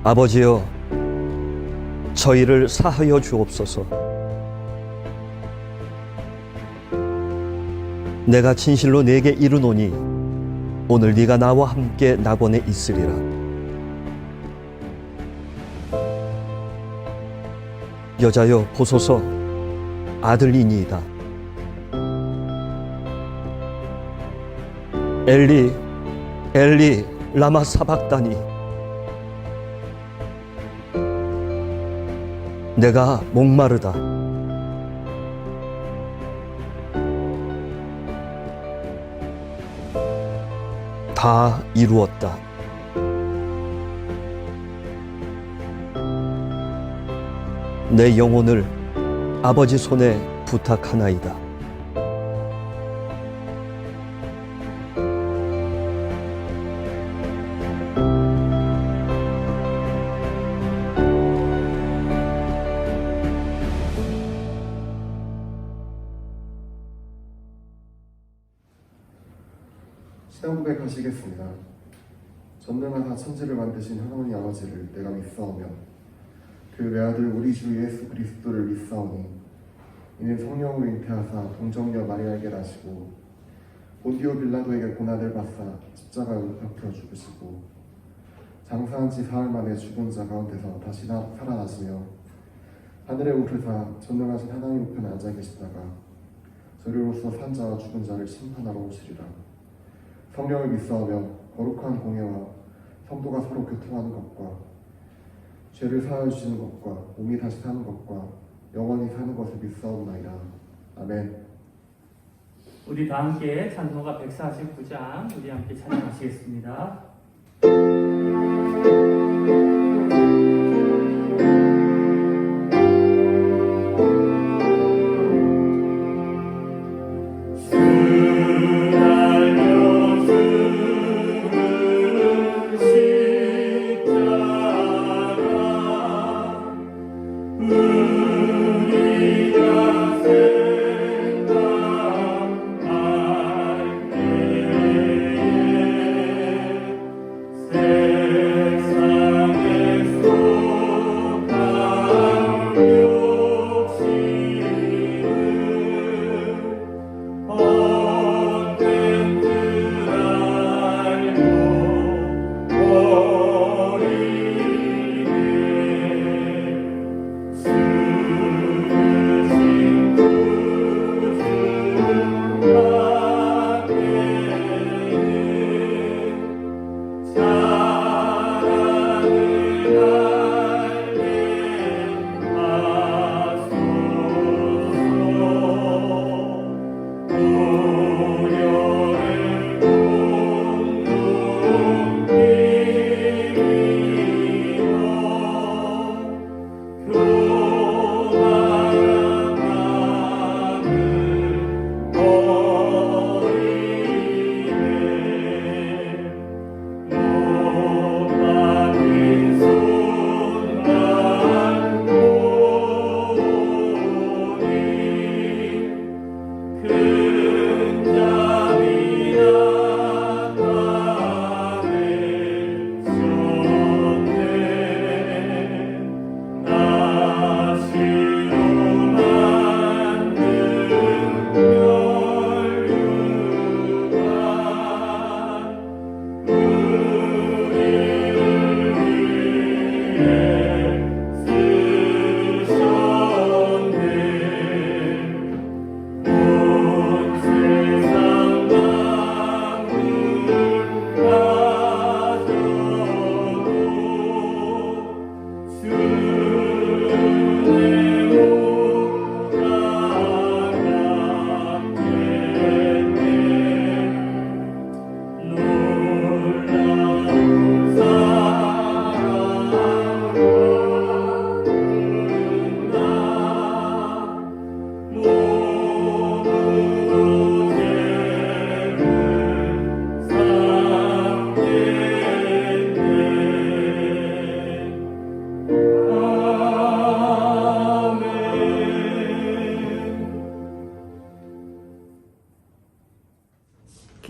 아버지여, 저희를 사하여 주옵소서. 내가 진실로 네게 이르노니 오늘 네가 나와 함께 낙원에 있으리라. 여자여 보소서, 아들이니이다. 엘리 엘리 라마 사박다니. 내가 목마르다. 다 이루었다. 내 영혼을 아버지 손에 부탁하나이다. 신앙 고백하시겠습니다. 전능하사 천지를 만드신 하나님 아버지를 내가 믿사오며 그 외아들 우리 주 예수 그리스도를 믿사오니 이는 성령으로 잉태하사 동정녀 마리아에게 나시고 본디오 빌라도에게 고난을 받사 십자가에 못 박혀 죽으시고 장사한 지 사흘 만에 죽은 자 가운데서 다시 살아나시며 하늘에 오르사 전능하신 하나님 우편에 앉아 계시다가 저리로서 산 자와 죽은 자를 심판하러 오시리라. 성령을 믿사오며 거룩한 공예와 성도가 서로 교통하는 것과 죄를 사하여 주시는 것과 몸이 다시 사는 것과 영원히 사는 것을 믿사옵나이다. 아멘. 우리 다 함께 찬송가 149장 우리 함께 찬양하시겠습니다.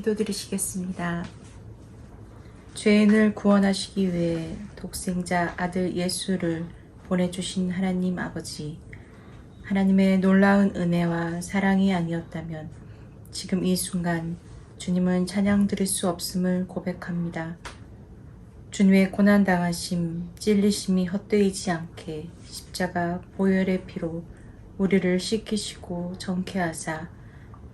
기도드리시겠습니다. 죄인을 구원하시기 위해 독생자 아들 예수를 보내주신 하나님 아버지, 하나님의 놀라운 은혜와 사랑이 아니었다면 지금 이 순간 주님은 찬양 드릴 수 없음을 고백합니다. 주님의 고난당하심, 찔리심이 헛되이지 않게 십자가 보혈의 피로 우리를 씻기시고 정케하사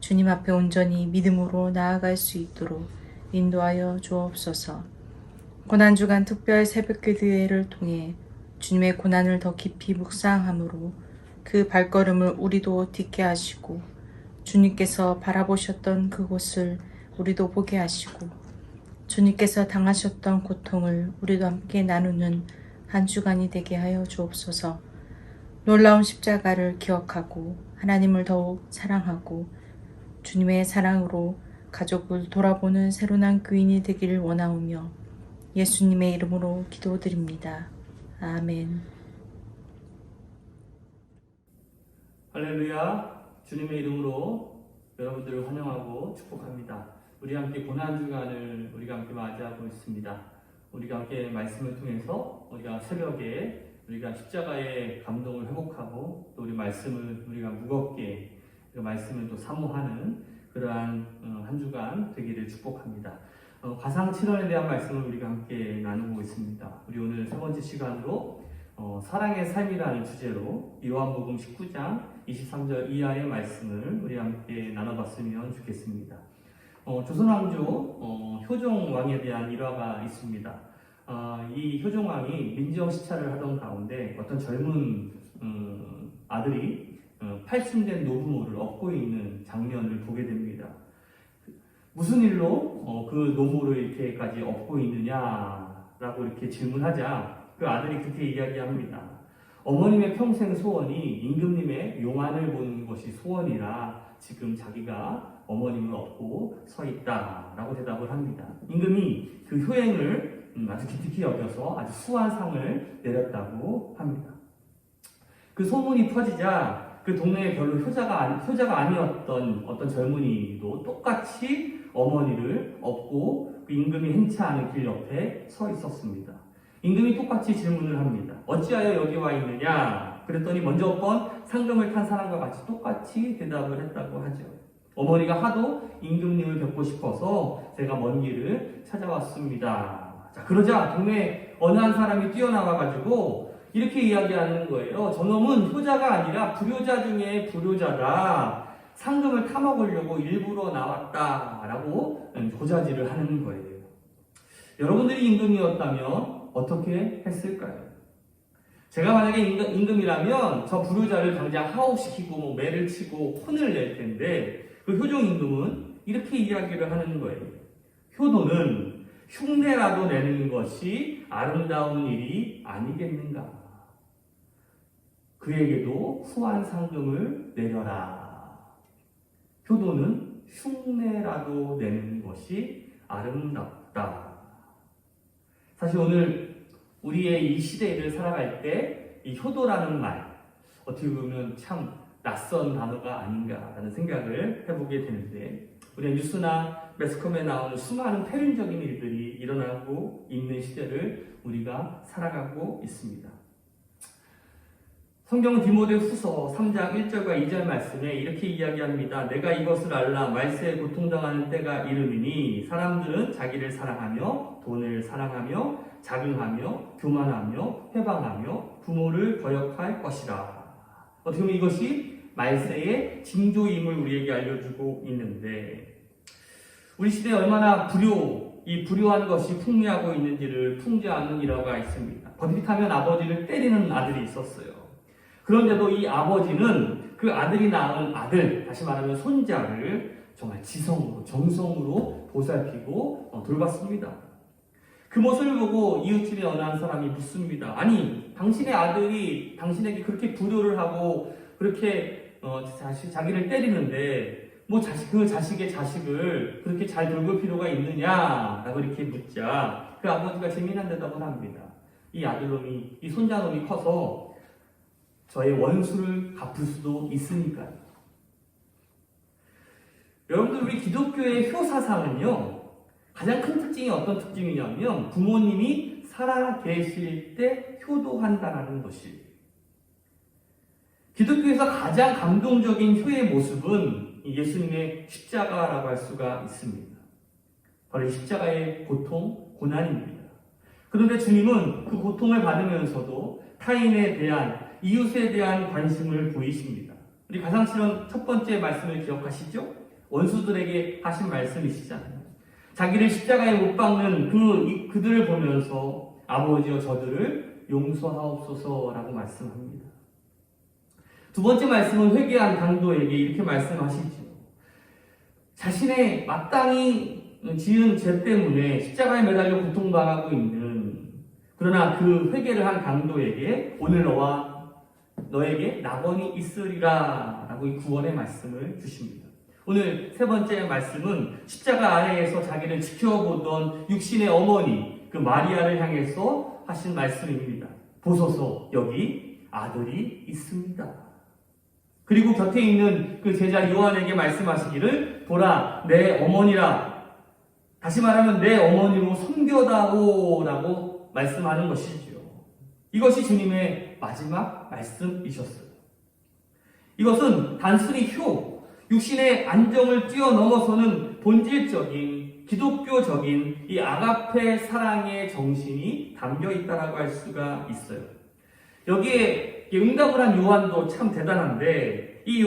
주님 앞에 온전히 믿음으로 나아갈 수 있도록 인도하여 주옵소서. 고난주간 특별 새벽기도회를 통해 주님의 고난을 더 깊이 묵상함으로 그 발걸음을 우리도 딛게 하시고 주님께서 바라보셨던 그곳을 우리도 보게 하시고 주님께서 당하셨던 고통을 우리도 함께 나누는 한 주간이 되게 하여 주옵소서. 놀라운 십자가를 기억하고 하나님을 더욱 사랑하고 주님의 사랑으로 가족을 돌아보는 새로난 교인이 되기를 원하오며 예수님의 이름으로 기도드립니다. 아멘. 할렐루야. 주님의 이름으로 여러분들을 환영하고 축복합니다. 우리 함께 고난주간을 우리가 함께 맞이하고 있습니다. 우리가 함께 말씀을 통해서 우리가 새벽에 우리가 십자가의 감동을 회복하고 또 우리 말씀을 우리가 무겁게 그 말씀을 또 사모하는 그러한 한 주간 되기를 축복합니다. 가상 7원에 대한 말씀을 우리가 함께 나누고 있습니다. 우리 오늘 세 번째 시간으로 사랑의 삶이라는 주제로 요한복음 19장 23절 이하의 말씀을 우리 함께 나눠봤으면 좋겠습니다. 조선왕조 효종왕에 대한 일화가 있습니다. 이 효종왕이 민정 시찰을 하던 가운데 어떤 젊은 아들이 팔순된 노부모를 업고 있는 장면을 보게 됩니다. 무슨 일로 그 노모를 이렇게까지 업고 있느냐라고 이렇게 질문하자 그 아들이 그렇게 이야기합니다. 어머님의 평생 소원이 임금님의 용안을 보는 것이 소원이라 지금 자기가 어머님을 업고 서 있다라고 대답을 합니다. 임금이 그 효행을 아주 기특히 여겨서 아주 수한 상을 내렸다고 합니다. 그 소문이 퍼지자 그 동네에 별로 효자가 아니었던 어떤 젊은이도 똑같이 어머니를 업고 그 임금이 행차하는 길 옆에 서 있었습니다. 임금이 똑같이 질문을 합니다. 어찌하여 여기 와 있느냐? 그랬더니 먼저 번 상금을 탄 사람과 같이 똑같이 대답을 했다고 하죠. 어머니가 하도 임금님을 뵙고 싶어서 제가 먼 길을 찾아왔습니다. 자, 그러자 동네에 어느 한 사람이 뛰어나와가지고 이렇게 이야기하는 거예요. 저놈은 효자가 아니라 불효자 중에 불효자다. 상금을 타먹으려고 일부러 나왔다라고 고자질을 하는 거예요. 여러분들이 임금이었다면 어떻게 했을까요? 제가 만약에 임금이라면 저 불효자를 당장 하옥시키고 매를 치고 혼을 낼 텐데 그 효종 임금은 이렇게 이야기를 하는 거예요. 효도는 흉내라도 내는 것이 아름다운 일이 아니겠는가? 그에게도 후한 상금을 내려라. 효도는 흉내라도 내는 것이 아름답다. 사실 오늘 우리의 이 시대를 살아갈 때 이 효도라는 말 어떻게 보면 참 낯선 단어가 아닌가라는 생각을 해보게 되는데 우리가 뉴스나 매스컴에 나오는 수많은 패륜적인 일들이 일어나고 있는 시대를 우리가 살아가고 있습니다. 성경은 디모데후서 3장 1절과 2절 말씀에 이렇게 이야기합니다. 내가 이것을 알라 말세에 고통당하는 때가 이르리니 사람들은 자기를 사랑하며 돈을 사랑하며 자긍하며 교만하며 회방하며 부모를 거역할 것이라. 어떻게 보면 이것이 말세의 징조임을 우리에게 알려주고 있는데 우리 시대에 얼마나 이 불효한 것이 풍미하고 있는지를 풍자하는 일화가 있습니다. 버짓하면 아버지를 때리는 아들이 있었어요. 그런데도 이 아버지는 그 아들이 낳은 아들, 다시 말하면 손자를 정말 지성으로, 정성으로 보살피고 돌봤습니다. 그 모습을 보고 이웃집에 어느 한 사람이 묻습니다. 아니, 당신의 아들이 당신에게 그렇게 불효를 하고 그렇게 자기를 때리는데 뭐 그 자식의 자식을 그렇게 잘 돌볼 필요가 있느냐라고 이렇게 묻자 그 아버지가 재미난 대답을 합니다. 이 아들놈이, 이 손자놈이 커서 저의 원수를 갚을 수도 있으니까요. 여러분들 우리 기독교의 효사상은요, 가장 큰 특징이 어떤 특징이냐면 부모님이 살아 계실 때 효도한다는 것이에요. 기독교에서 가장 감동적인 효의 모습은 예수님의 십자가라고 할 수가 있습니다. 바로 이 십자가의 고통, 고난입니다. 그런데 주님은 그 고통을 받으면서도 타인에 대한, 이웃에 대한 관심을 보이십니다. 우리 가상실현 첫 번째 말씀을 기억하시죠? 원수들에게 하신 말씀이시잖아요. 자기를 십자가에 못 박는 그들을 보면서 아버지여 저들을 용서하옵소서라고 말씀합니다. 두 번째 말씀은 회개한 강도에게 이렇게 말씀하시죠. 자신의 마땅히 지은 죄 때문에 십자가에 매달려 고통당하고 있는, 그러나 그 회개를 한 강도에게 오늘 너에게 낙원이 있으리라 라고 이 구원의 말씀을 주십니다. 오늘 세 번째 말씀은 십자가 아래에서 자기를 지켜보던 육신의 어머니 그 마리아를 향해서 하신 말씀입니다. 보소서 여기 아들이 있습니다. 그리고 곁에 있는 그 제자 요한에게 말씀하시기를 보라 내 어머니라, 다시 말하면 내 어머니로 섬겨다오라고 말씀하는 것이지요. 이것이 주님의 마지막 말씀이셨어요. 이것은 단순히 육신의 안정을 뛰어넘어서는 본질적인 기독교적인 이 아가페 사랑의 정신이 담겨 있다라고 할 수가 있어요. 여기에 응답을 한 요한도 참 대단한데 이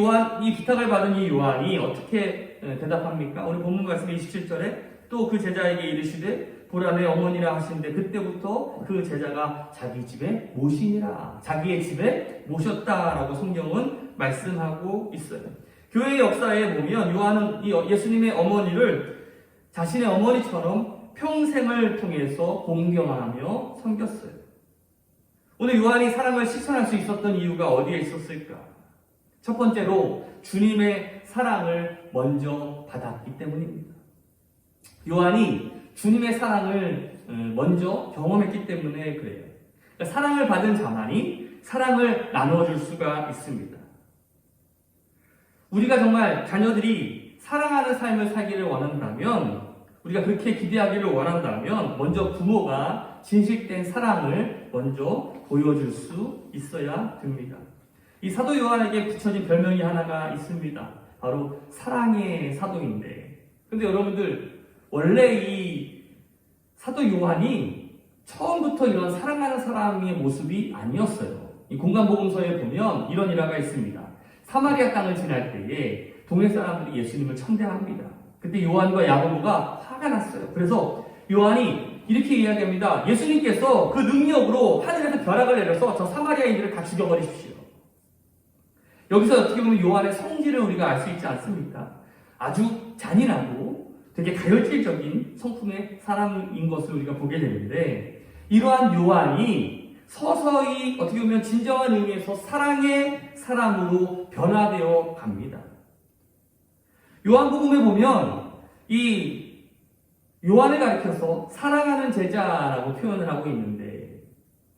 부탁을 받은 이 요한이 어떻게 대답합니까? 오늘 본문 말씀 27절에 또 그 제자에게 이르시되 보라 내 어머니라 하시는데 그때부터 그 제자가 자기 집에 모시니라, 자기의 집에 모셨다라고 성경은 말씀하고 있어요. 교회의 역사에 보면 요한은 예수님의 어머니를 자신의 어머니처럼 평생을 통해서 공경하며 섬겼어요. 오늘 요한이 사랑을 실천할 수 있었던 이유가 어디에 있었을까? 첫 번째로 주님의 사랑을 먼저 받았기 때문입니다. 요한이 주님의 사랑을 먼저 경험했기 때문에 그래요. 그러니까 사랑을 받은 자만이 사랑을 나눠줄 수가 있습니다. 우리가 정말 자녀들이 사랑하는 삶을 살기를 원한다면, 우리가 그렇게 기대하기를 원한다면 먼저 부모가 진실된 사랑을 먼저 보여줄 수 있어야 됩니다. 이 사도 요한에게 붙여진 별명이 하나가 있습니다. 바로 사랑의 사도인데, 근데 여러분들 원래 이 사도 요한이 처음부터 이런 사랑하는 사람의 모습이 아니었어요. 이 공간복음서에 보면 이런 일화가 있습니다. 사마리아 땅을 지날 때에 동네 사람들이 예수님을 천대합니다. 그때 요한과 야고보가 화가 났어요. 그래서 요한이 이렇게 이야기합니다. 예수님께서 그 능력으로 하늘에서 벼락을 내려서 저 사마리아인들을 다 죽여버리십시오. 여기서 어떻게 보면 요한의 성질을 우리가 알 수 있지 않습니까? 아주 잔인하고 되게 다혈질적인 성품의 사람인 것을 우리가 보게 되는데, 이러한 요한이 서서히 어떻게 보면 진정한 의미에서 사랑의 사람으로 변화되어 갑니다. 요한복음에 보면 이 요한을 가리켜서 사랑하는 제자라고 표현을 하고 있는데,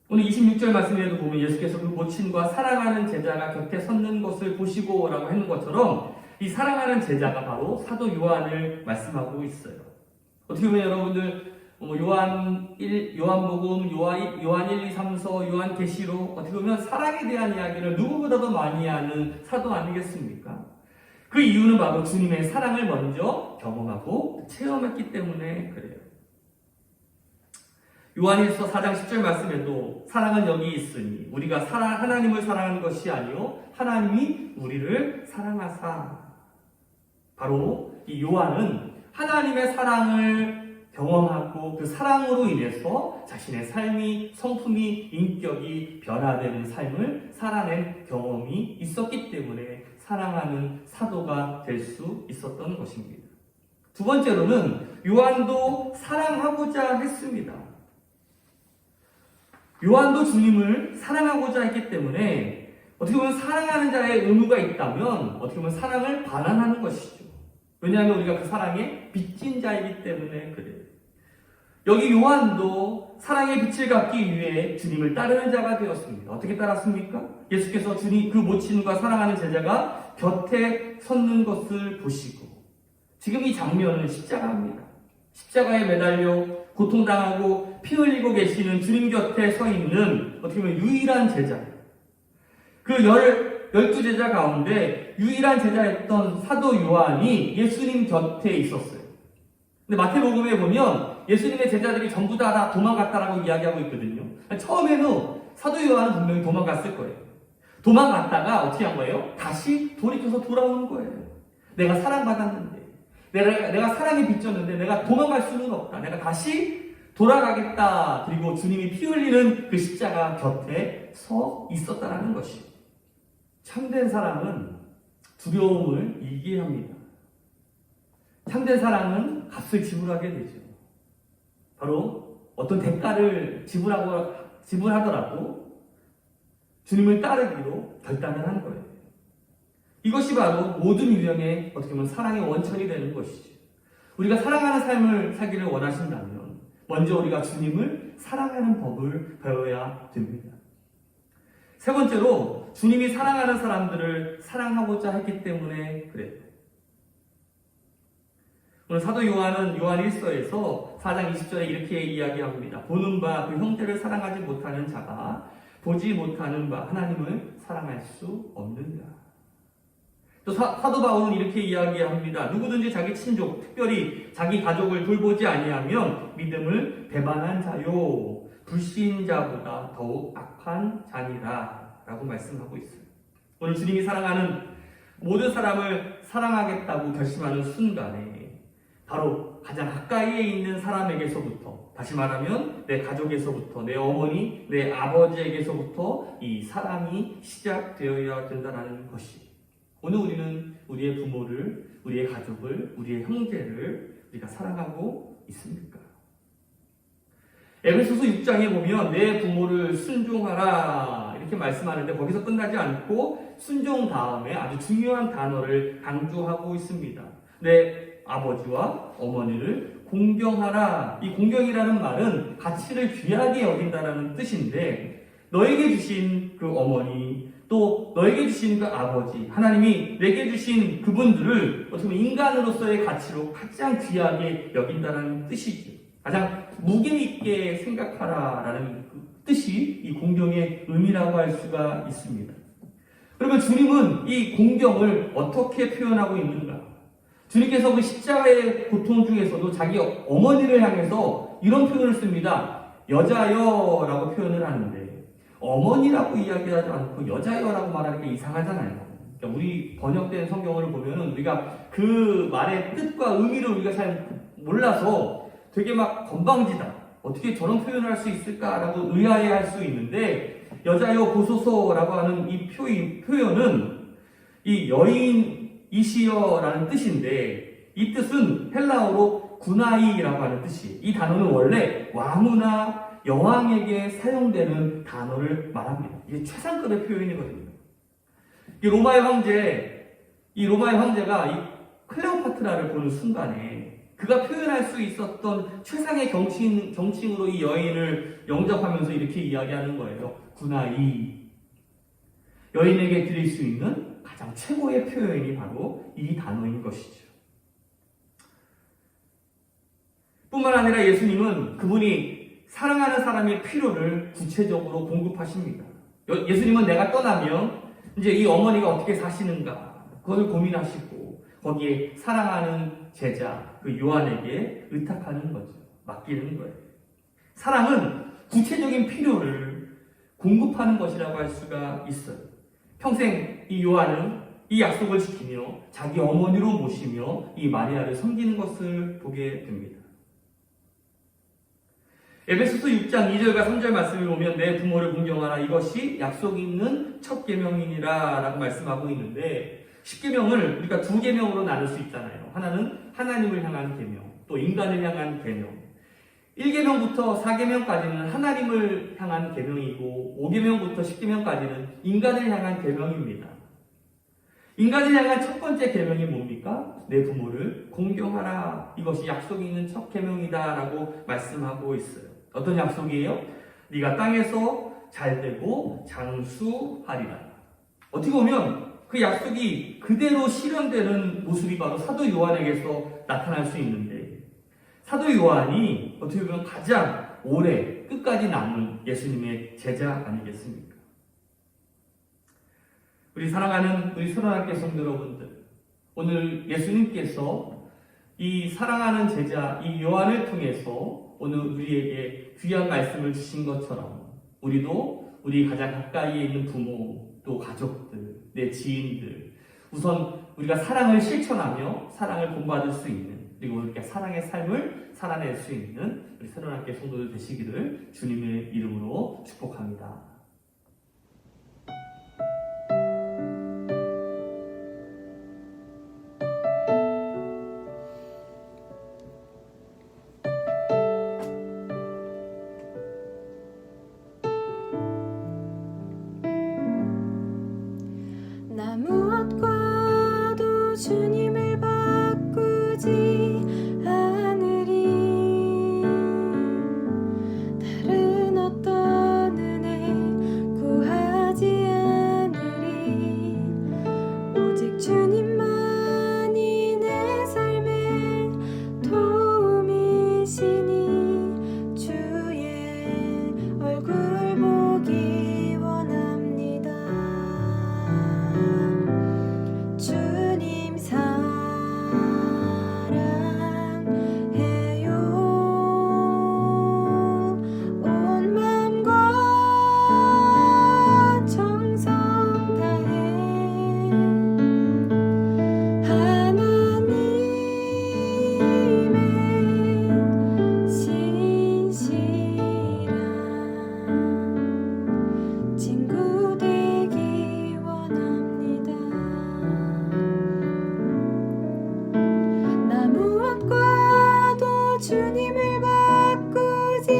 오늘 26절 말씀에도 보면 예수께서 그 모친과 사랑하는 제자가 곁에 섰는 것을 보시고 라고 하는 것처럼 이 사랑하는 제자가 바로 사도 요한을 말씀하고 있어요. 어떻게 보면 여러분들 요한복음, 요한 1, 2, 3서, 요한계시록 어떻게 보면 사랑에 대한 이야기를 누구보다도 많이 하는 사도 아니겠습니까? 그 이유는 바로 주님의 사랑을 먼저 경험하고 체험했기 때문에 그래요. 요한일서 4장 10절 말씀에도 사랑은 여기 있으니 우리가 하나님을 사랑하는 것이 아니요 하나님이 우리를 사랑하사. 바로 이 요한은 하나님의 사랑을 경험하고 그 사랑으로 인해서 자신의 삶이, 성품이, 인격이 변화되는 삶을 살아낸 경험이 있었기 때문에 사랑하는 사도가 될 수 있었던 것입니다. 두 번째로는 요한도 사랑하고자 했습니다. 요한도 주님을 사랑하고자 했기 때문에 어떻게 보면 사랑하는 자의 의무가 있다면 어떻게 보면 사랑을 반환하는 것이죠. 왜냐하면 우리가 그 사랑에 빚진 자이기 때문에 그래요. 여기 요한도 사랑의 빛을 갖기 위해 주님을 따르는 자가 되었습니다. 어떻게 따랐습니까? 예수께서 주님 그 모친과 사랑하는 제자가 곁에 섰는 것을 보시고, 지금 이 장면은 십자가입니다. 십자가에 매달려 고통당하고 피 흘리고 계시는 주님 곁에 서 있는 어떻게 보면 유일한 제자. 그 12제자 가운데 유일한 제자였던 사도 요한이 예수님 곁에 있었어요. 근데 마태복음에 보면 예수님의 제자들이 전부 다 도망갔다라고 이야기하고 있거든요. 처음에는 사도 요한은 분명히 도망갔을 거예요. 도망갔다가 어떻게 한 거예요? 다시 돌이켜서 돌아오는 거예요. 내가 사랑받았는데, 내가 사랑에 빚졌는데 내가 도망갈 수는 없다. 내가 다시 돌아가겠다. 그리고 주님이 피 흘리는 그 십자가 곁에 서 있었다라는 것이에요. 참된 사랑은 두려움을 이기게 합니다. 참된 사랑은 값을 지불하게 되죠. 바로 어떤 대가를 지불하더라도 주님을 따르기로 결단을 한 거예요. 이것이 바로 모든 유형의 어떻게 보면 사랑의 원천이 되는 것이죠. 우리가 사랑하는 삶을 살기를 원하신다면 먼저 우리가 주님을 사랑하는 법을 배워야 됩니다. 세 번째로 주님이 사랑하는 사람들을 사랑하고자 했기 때문에 그래요. 오늘 사도 요한은 요한 1서에서 4장 20절에 이렇게 이야기합니다. 보는 바 그 형제를 사랑하지 못하는 자가 보지 못하는 바 하나님을 사랑할 수 없느니라. 또 사도 바울은 이렇게 이야기합니다. 누구든지 자기 친족, 특별히 자기 가족을 돌보지 아니하면 믿음을 배반한 자요 불신자보다 더욱 악한 자니라 라고 말씀하고 있어요. 오늘 주님이 사랑하는 모든 사람을 사랑하겠다고 결심하는 순간에 바로 가장 가까이에 있는 사람에게서부터, 다시 말하면 내 가족에서부터, 내 어머니, 내 아버지에게서부터 이 사랑이 시작되어야 된다는 것이, 오늘 우리는 우리의 부모를, 우리의 가족을, 우리의 형제를 우리가 사랑하고 있습니까? 에베소서 6장에 보면 내 부모를 순종하라 이렇게 말씀하는데 거기서 끝나지 않고 순종 다음에 아주 중요한 단어를 강조하고 있습니다. 내 아버지와 어머니를 공경하라. 이 공경이라는 말은 가치를 귀하게 여긴다는 뜻인데, 너에게 주신 그 어머니, 또 너에게 주신 그 아버지, 하나님이 내게 주신 그분들을 어떻게 보면 인간으로서의 가치로 가장 귀하게 여긴다는 뜻이죠. 가장 무게 있게 생각하라라는 그 뜻이 이 공경의 의미라고 할 수가 있습니다. 그러면 주님은 이 공경을 어떻게 표현하고 있는가? 주님께서 그 십자가의 고통 중에서도 자기 어머니를 향해서 이런 표현을 씁니다. 여자여라고 표현을 하는데, 어머니라고 이야기하지 않고 여자여라고 말하는 게 이상하잖아요. 그러니까 우리 번역된 성경을 보면은 우리가 그 말의 뜻과 의미를 우리가 잘 몰라서 되게 막 건방지다, 어떻게 저런 표현을 할 수 있을까라고 의아해할 수 있는데, 여자여 보소서라고 하는 이 표현은 이 여인이시여라는 뜻인데, 이 뜻은 헬라어로 구나이라고 하는 뜻이, 이 단어는 원래 왕후나 여왕에게 사용되는 단어를 말합니다. 이게 최상급의 표현이거든요. 이 로마의 황제가 이 클레오파트라를 보는 순간에 그가 표현할 수 있었던 최상의 정칭으로 이 여인을 영접하면서 이렇게 이야기하는 거예요. 구나이. 여인에게 드릴 수 있는 가장 최고의 표현이 바로 이 단어인 것이죠. 뿐만 아니라 예수님은 그분이 사랑하는 사람의 필요를 구체적으로 공급하십니다. 예수님은 내가 떠나면 이제 이 어머니가 어떻게 사시는가, 그걸 고민하시고 거기에 사랑하는 제자 그 요한에게 의탁하는 거죠. 맡기는 거예요. 사랑은 구체적인 필요를 공급하는 것이라고 할 수가 있어요. 평생 이 요한은 이 약속을 지키며 자기 어머니로 모시며 이 마리아를 섬기는 것을 보게 됩니다. 에베소서 6장 2절과 3절 말씀을 보면 내 부모를 공경하라, 이것이 약속이 있는 첫 계명이니라 라고 말씀하고 있는데, 10계명을 우리가 2계명으로 나눌 수 있잖아요. 하나는 하나님을 향한 계명, 또 인간을 향한 계명. 1계명부터 4계명까지는 하나님을 향한 계명이고, 5계명부터 10계명까지는 인간을 향한 계명입니다. 인간을 향한 첫 번째 계명이 뭡니까? 내 부모를 공경하라, 이것이 약속이 있는 첫 계명이다 라고 말씀하고 있어요. 어떤 약속이에요? 네가 땅에서 잘되고 장수하리라. 어떻게 보면 그 약속이 그대로 실현되는 모습이 바로 사도 요한에게서 나타날 수 있는데, 사도 요한이 어떻게 보면 가장 오래 끝까지 남은 예수님의 제자 아니겠습니까? 우리 사랑하는 우리 서로함께 성도 여러분들, 오늘 예수님께서 이 사랑하는 제자 이 요한을 통해서 오늘 우리에게 귀한 말씀을 주신 것처럼 우리도 우리 가장 가까이에 있는 부모, 또 가족들, 내 지인들, 우선 우리가 사랑을 실천하며 사랑을 본받을 수 있는, 그리고 이렇게 사랑의 삶을 살아낼 수 있는 우리 새로운학교 성도들 되시기를 주님의 이름으로 축복합니다. 나 무엇과도 주님을 바꾸지 않으리. 다른 어떤 은혜 구하지 않으리. 오직 주님만이 내 삶의 도움이시니 주의 얼굴 보기 원합니다. 주님 사랑해요. 온 마음과 정성 다해 하나님의 신실한 친구 되기 원합니다. 나 무엇과도 주님을 바꾸지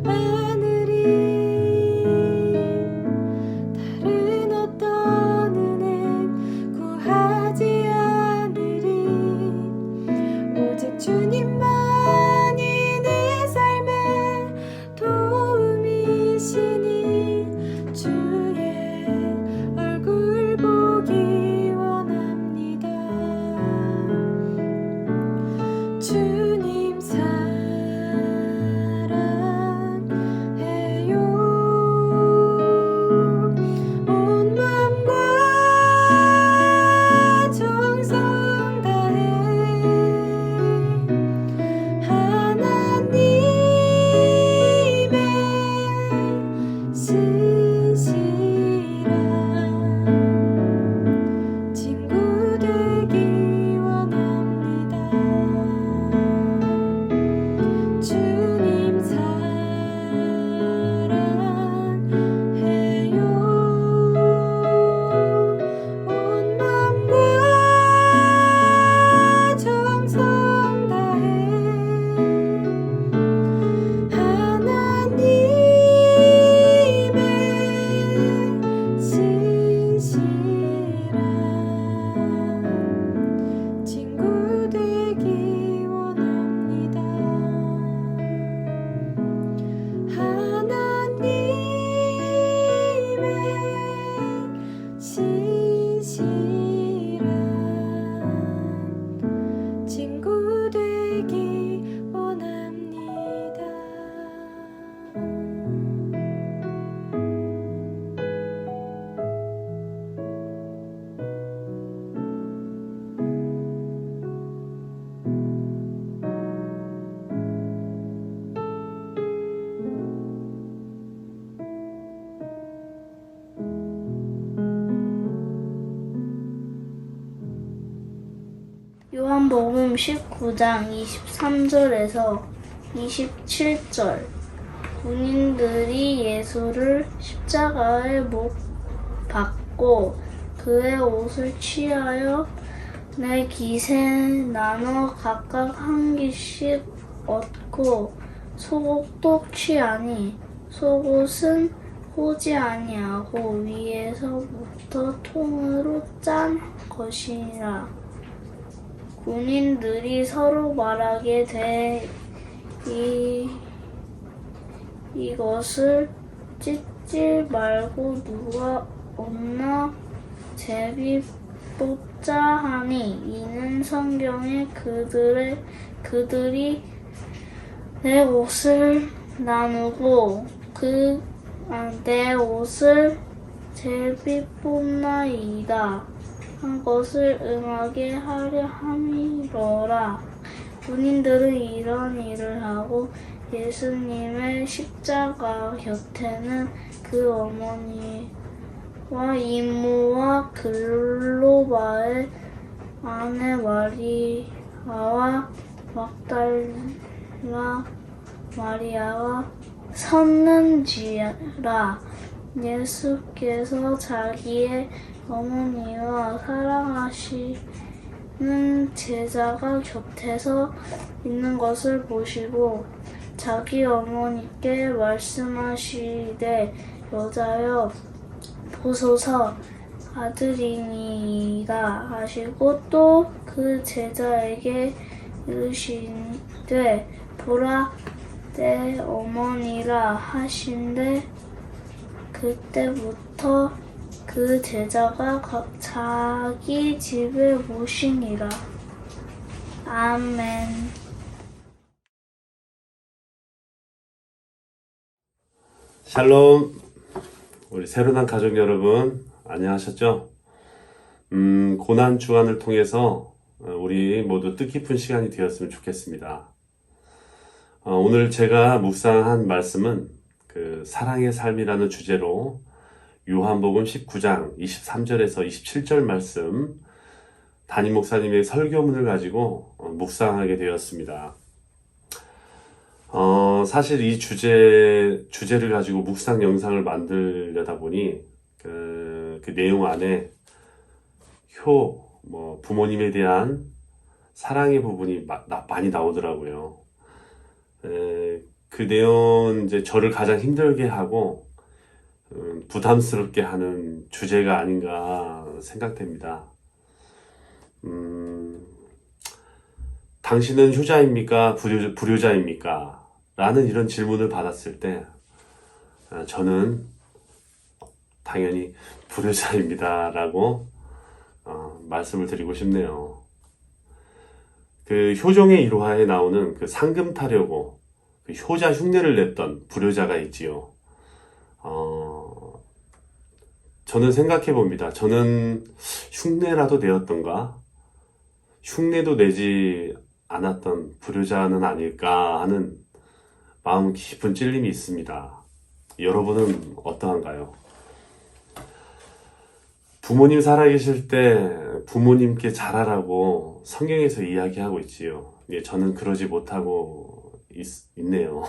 않으리. 다른 어떤 은혜 구하지 않으리. 오직 주님만이 내 삶의 도움이시니 주의 얼굴 보기 원합니다. 주님 사랑해요. 온 마음과 정성 다해 하나님의 신실한 친구 되기 원합니다. 주님 사랑해요. 온 마음과 정성 다해 하나님의 신실한 친구 되기 원합니다. 하나님의 신실한 친구 되기 원합니다. 요한복음 19장 23절에서 27절. 군인들이 예수를 십자가에 못 박고 그의 옷을 취하여 네 깃에 나눠 각각 한 깃씩 얻고 속옷도 취하니 속옷은 호지 아니하고 위에서부터 통으로 짠 것이니라. 군인들이 서로 말하게 돼 이것을 찢지 말고 누가 없나 제비 뽑자 하니 이는 성경에 그들이 내 옷을 나누고 내 옷을 제비뽑나이다 한 것을 응하게 하려 함이로라. 군인들은 이런 일을 하고 예수님의 십자가 곁에는 그 어머니와 이모와 글로바의 아내 마리아와 막달라 마리아와 섰는지라. 예수께서 자기의 어머니와 사랑하시는 제자가 곁에서 있는 것을 보시고 자기 어머니께 말씀하시되 여자여 보소서 아들이니이다 하시고 또 그 제자에게 이르시되 보라 내 어머니라 하신대 그때부터 그 제자가 자기 집에 모시니라. 아멘. 샬롬. 우리 새로난 가족 여러분 안녕하셨죠? 고난 주간을 통해서 우리 모두 뜻깊은 시간이 되었으면 좋겠습니다. 오늘 제가 묵상한 말씀은 그 사랑의 삶이라는 주제로 요한복음 19장 23절에서 27절 말씀 담임 목사님의 설교문을 가지고 묵상하게 되었습니다. 사실 이 주제를 가지고 묵상 영상을 만들려다 보니 그 내용 안에 부모님에 대한 사랑의 부분이 많이 나오더라고요. 그 내용은 이제 저를 가장 힘들게 하고 부담스럽게 하는 주제가 아닌가 생각됩니다. 당신은 효자입니까? 불효자입니까? 라는 이런 질문을 받았을 때 저는 당연히 불효자입니다 라고 말씀을 드리고 싶네요. 그 효종의 일화에 나오는 그 상금 타려고 그 효자 흉내를 냈던 불효자가 있지요. 저는 생각해 봅니다. 저는 흉내라도 내었던가? 흉내도 내지 않았던 불효자는 아닐까 하는 마음 깊은 찔림이 있습니다. 여러분은 어떠한가요? 부모님 살아계실 때 부모님께 잘하라고 성경에서 이야기하고 있지요. 저는 그러지 못하고 있네요.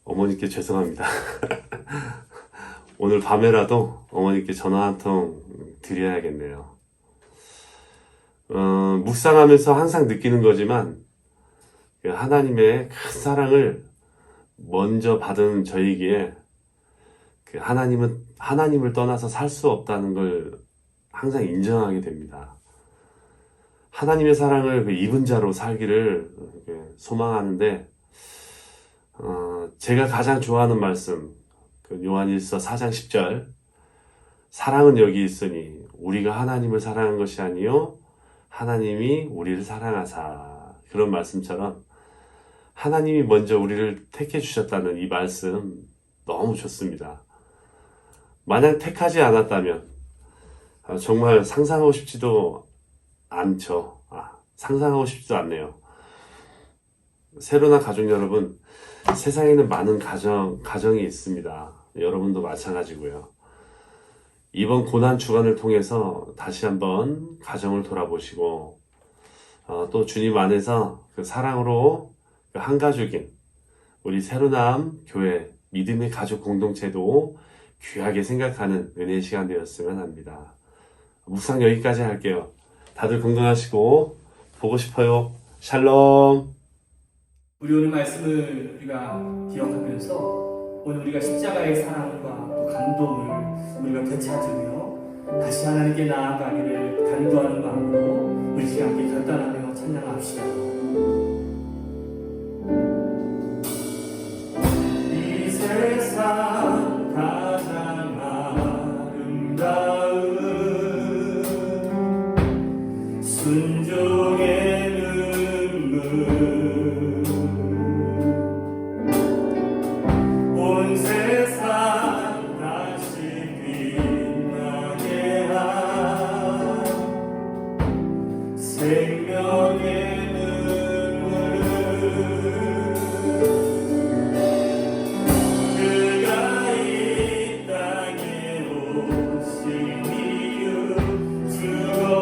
어머니께 죄송합니다. 오늘 밤에라도 어머니께 전화 한 통 드려야겠네요. 묵상하면서 항상 느끼는 거지만 하나님의 큰 사랑을 먼저 받은 저에게 하나님을 떠나서 살 수 없다는 걸 항상 인정하게 됩니다. 하나님의 사랑을 입은 자로 살기를 소망하는데 제가 가장 좋아하는 말씀 요한일서 4장 10절 사랑은 여기 있으니 우리가 하나님을 사랑한 것이 아니요 하나님이 우리를 사랑하사 그런 말씀처럼 하나님이 먼저 우리를 택해 주셨다는 이 말씀 너무 좋습니다. 만약 택하지 않았다면 정말 상상하고 싶지도 않죠. 상상하고 싶지도 않네요. 새로나 가족 여러분, 세상에는 많은 가정이 있습니다. 여러분도 마찬가지고요. 이번 고난 주간을 통해서 다시 한번 가정을 돌아보시고 또 주님 안에서 그 사랑으로 그 한 가족인 우리 새로남 교회 믿음의 가족 공동체도 귀하게 생각하는 은혜의 시간 되었으면 합니다. 묵상 여기까지 할게요. 다들 건강하시고 보고 싶어요. 샬롬. 우리 오늘 말씀을 우리가 기억하면서 오늘 우리가 십자가의 사랑과 또 감동을 우리가 되찾으며 다시 하나님께 나아가기를 간구하는 마음으로 우리 함께 결단하며 찬양합시다. 이 세상 가장 아름다운 순종의 눈물 오신 이유 수고